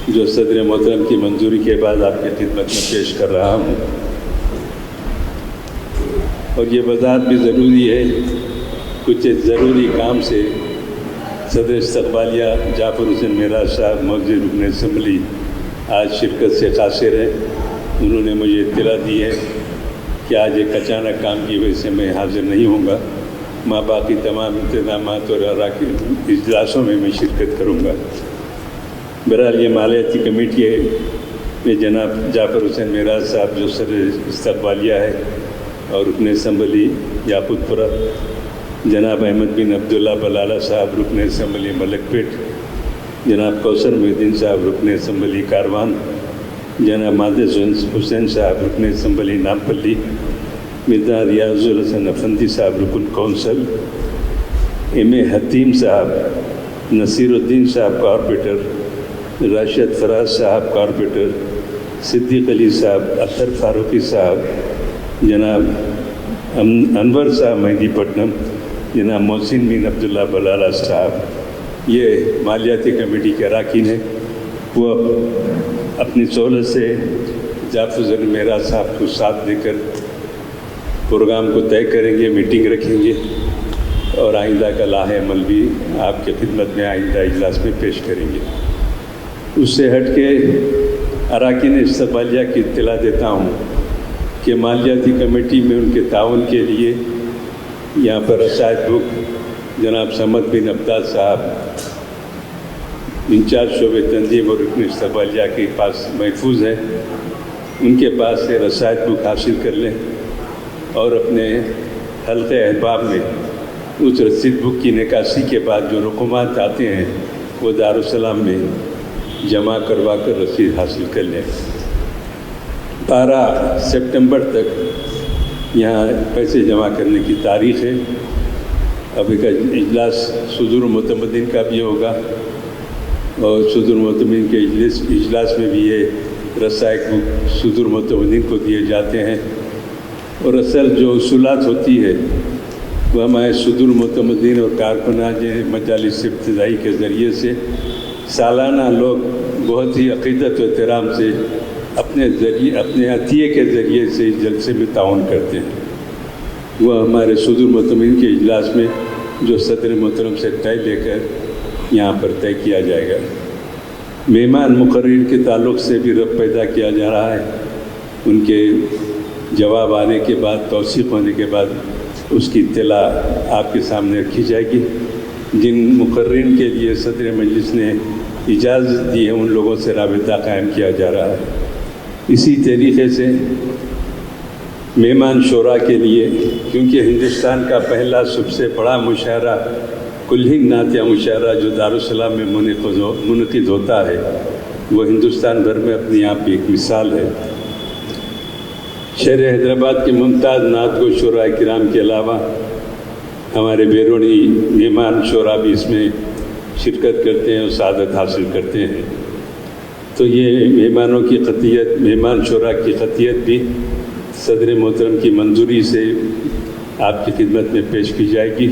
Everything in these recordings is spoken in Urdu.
جو صدر محترم کی منظوری کے بعد آپ کی خدمت میں پیش کر رہا ہوں، اور یہ وضاحت بھی ضروری ہے، کچھ ضروری کام سے صدر استقبالیہ جعفر حسین معراج صاحب موجود رکن اسمبلی آج شرکت سے قاصر ہیں۔ انہوں نے مجھے اطلاع دی ہے کہ آج ایک اچانک کام کی وجہ سے میں حاضر نہیں ہوں گا، میں باقی تمام انتظامات اور اراکین اجلاسوں میں شرکت کروں گا۔ بہرحال یہ مالیاتی کمیٹی میں جناب جعفر حسین معراج صاحب جو صدر استقبالیہ ہے اور رکن اسمبلی یاقوت پورہ، جناب احمد بن عبداللہ بلالہ صاحب رکن اسمبلی ملک پیٹ، جناب کوثر محی الدین صاحب رکن اسمبلی کاروان، جناب مہدی حسین صاحب رکن اسمبلی نامپلی، مرزا ریاض الحسن افندی صاحب رکن کونسل، ایم اے حتیم صاحب، نصیر الدین صاحب کارپوریٹر، راشد فراز صاحب کارپوریٹر، صدیق علی صاحب، اطہر فاروقی صاحب، جناب انور صاحب مہدی پٹنم، جناب محسن بن عبداللہ بلالہ صاحب، یہ مالیاتی کمیٹی کے اراکین ہیں۔ وہ اپنی سہولت سے جعفر حسین معراج صاحب کو ساتھ لے کر پروگرام کو طے کریں گے، میٹنگ رکھیں گے اور آئندہ کا لائحہ عمل بھی آپ کی خدمت میں آئندہ اجلاس میں پیش کریں گے۔ اس سے ہٹ کے اراکین استقبالیہ کی اطلاع دیتا ہوں کہ مالیاتی کمیٹی میں ان کے تعاون کے لیے یہاں پر رسائد بک جناب صمد بن عبداد صاحب انچارج شعبہ تنظیم اور رکن استقبالیہ کے پاس محفوظ ہے، ان کے پاس سے رسائد بک حاصل کر لیں اور اپنے حلقہ احباب میں اس رسید بک کی نکاسی کے بعد جو رقومات آتے ہیں وہ دارالسلام میں جمع کروا کر رسید حاصل کر لیں۔ 12 سپٹمبر تک یہاں پیسے جمع کرنے کی تاریخ ہے۔ اب ایک اجلاس صدور معتمدین کا بھی ہوگا اور صدور معتمدین کے اجلاس میں بھی یہ رسائد بک صدور معتمدین کو دیے جاتے ہیں، اور اصل جو اصولات ہوتی ہے وہ ہمارے صدور معتمدین اور کارکنان مجالس ابتدائی کے ذریعے سے سالانہ لوگ بہت ہی عقیدت و احترام سے اپنے عطیے کے ذریعے سے اس جلسے میں تعاون کرتے ہیں۔ وہ ہمارے صدور معتمدین کے اجلاس میں جو صدر محترم سے طے لے کر یہاں پر طے کیا جائے گا۔ مہمان مقررین کے تعلق سے بھی ربط پیدا کیا جا رہا ہے، ان کے جواب آنے کے بعد، توثیق ہونے کے بعد اس کی اطلاع آپ کے سامنے رکھی جائے گی۔ جن مقررین کے لیے صدر مجلس نے اجازت دی ہے ان لوگوں سے رابطہ قائم کیا جا رہا ہے۔ اسی طریقے سے مہمان شورا کے لیے، کیونکہ ہندوستان کا پہلا سب سے بڑا مشاعرہ کلہنگ ناتیہ مشاعرہ جو دارالسلام میں منعقد ہوتا ہے، وہ ہندوستان بھر میں اپنے آپ ایک مثال ہے۔ شہر حیدرآباد کے ممتاز نعت گو شعراء کرام کے علاوہ ہمارے بیرونی مہمان شعراء بھی اس میں شرکت کرتے ہیں اور سعادت حاصل کرتے ہیں۔ تو یہ مہمانوں کی قطعیت، مہمان شعراء کی قطعیت بھی صدر محترم کی منظوری سے آپ کی خدمت میں پیش کی جائے گی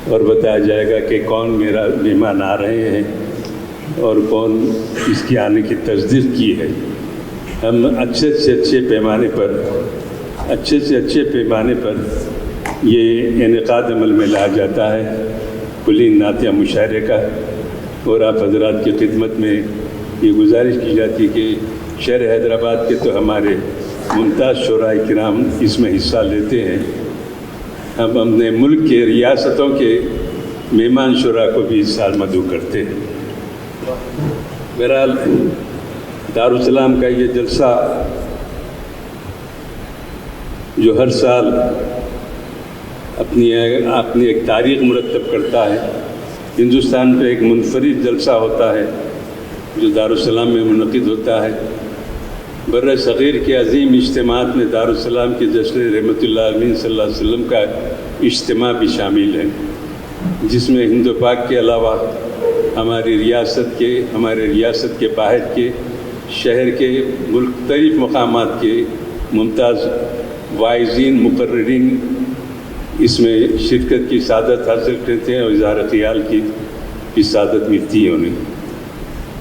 اور بتایا جائے گا کہ کون میرا مہمان آ رہے ہیں اور کون اس کی آنے کی تصدیق کی ہے۔ ہم اچھے سے اچھے پیمانے پر یہ انعقاد عمل میں لایا جاتا ہے کلہنگ ناتیہ مشاعرے کا، اور آپ حضرات کی خدمت میں یہ گزارش کی جاتی کہ شہر حیدرآباد کے تو ہمارے ممتاز شعراء کرام اس میں حصہ لیتے ہیں، ہم اپنے ملک کے ریاستوں کے مہمان شعراء کو بھی اس سال مدعو کرتے ہیں۔ بہرحال دارالسلام کا یہ جلسہ جو ہر سال اپنی ایک تاریخ مرتب کرتا ہے، ہندوستان پہ ایک منفرد جلسہ ہوتا ہے جو دارالسلام میں منعقد ہوتا ہے۔ بر صغیر کے عظیم اجتماعات میں دارالسلام کے جشن رحمت اللہ علیہ صلی اللہ علیہ وسلم کا اجتماع بھی شامل ہے، جس میں ہند و پاک کے علاوہ ہماری ریاست کے باہر کے شہر کے مختلف مقامات کے ممتاز واعظین مقررین اس میں شرکت کی سعادت حاصل کرتے ہیں اور اظہار خیال کی سعادت ملتی ہے انہیں۔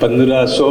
1500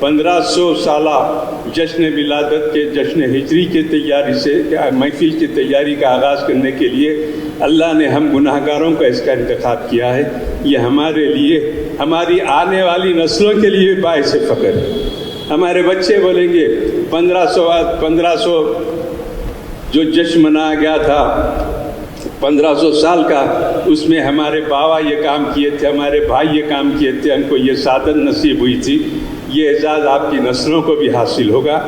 1500 سالہ جشن ولادت کے جشن ہجری کی تیاری سے محفل کی تیاری کا آغاز کرنے کے لیے اللہ نے ہم گناہ گاروں کا اس کا انتخاب کیا ہے. یہ ہمارے لیے، ہماری آنے والی نسلوں کے لیے باعث فخر ہے. ہمارے بچے بولیں گے 1500 جو جشن منایا گیا تھا 1500 سال کا، اس میں ہمارے باوا یہ کام کیے تھے، ہمارے بھائی یہ کام کیے تھے، ہم کو یہ سعادت نصیب ہوئی تھی. یہ اعزاز آپ کی نسلوں کو بھی حاصل ہوگا.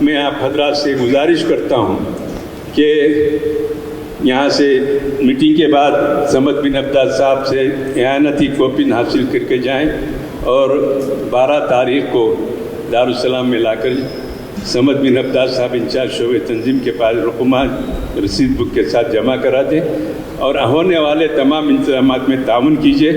میں آپ حضرات سے گزارش کرتا ہوں کہ یہاں سے میٹنگ کے بعد صمد بن عبدال صاحب سے اعانتی کوپن حاصل کر کے جائیں اور 12 تاریخ کو دارالسلام میں لا کر صمد بن عبدال صاحب انچارج شعبہ تنظیم کے پاس رقومات رسید بک کے ساتھ جمع کرا دیں اور ہونے والے تمام انتظامات میں تعاون کیجیے.